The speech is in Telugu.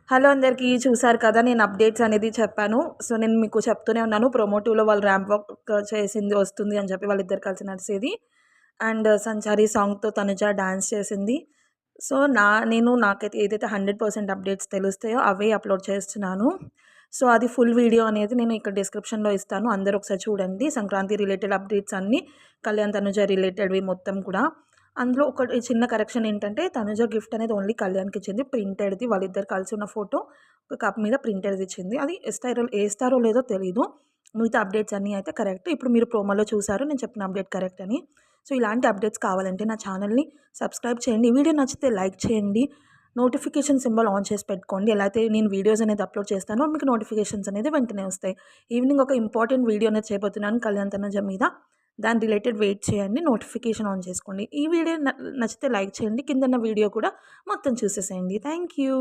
హలో అందరికీ. చూసారు కదా నేను అప్డేట్స్ అనేది చెప్పాను. సో, నేను మీకు చెప్తూనే ఉన్నాను ప్రోమో 2లో వాళ్ళు ర్యాంప్ వాక్ చేసింది వస్తుంది అని చెప్పి వాళ్ళిద్దరు కలిసి నడిసేది. అండ్ 'సంచారి' సాంగ్‌తో తనుజ డాన్స్ చేసింది. సో, నాకైతే ఏదైతే 100% అప్డేట్స్ తెలుస్తాయో అవే అప్‌లోడ్ చేస్తున్నాను. సో, అది ఫుల్ వీడియో అనేది నేను ఇక్కడ డిస్క్రిప్షన్‌లో ఇస్తాను. అందరూ ఒకసారి చూడండి. సంక్రాంతి రిలేటెడ్ అప్డేట్స్ అన్నీ, కళ్యాణ్, తనుజ రిలేటెడ్‌వి మొత్తం కూడా. అందులో ఒకటి చిన్న కరెక్షన్ ఏంటంటే, తనుజ గిఫ్ట్ అనేది ఓన్లీ కళ్యాణ్‌కిచ్చింది. ప్రింటెడ్‌ది వాళ్ళిద్దరు కలిసి ఉన్న ఫోటో ఒక కప్ మీద ప్రింటెడ్‌ది ఇచ్చింది. అది ఏస్తారో లేదో తెలీదు. మిగతా అప్డేట్స్ అన్నీ అయితే కరెక్ట్. ఇప్పుడు మీరు ప్రోమోలో చూసారు నేను చెప్పిన అప్డేట్ కరెక్ట్ అని. సో, ఇలాంటి అప్డేట్స్ కావాలంటే నా ఛానల్‌ని సబ్స్క్రైబ్ చేయండి. ఈ వీడియో నచ్చితే లైక్ చేయండి. నోటిఫికేషన్ సింబల్ ఆన్ చేసి పెట్టుకోండి. ఎలా అయితే నేను వీడియోస్ అనేది అప్లోడ్ చేస్తానో మీకు నోటిఫికేషన్స్ అనేది వెంటనే వస్తాయి. ఈవినింగ్ ఒక ఇంపార్టెంట్ వీడియో అనేది చేయబోతున్నాను కళ్యాణ్, తనుజ మీద. దాని రిలేటెడ్ వెయిట్ చేయండి. నోటిఫికేషన్ ఆన్ చేసుకోండి. ఈ వీడియో నచ్చితే లైక్ చేయండి. కిందన్న వీడియో కూడా మొత్తం చూసేసేయండి. Thank you.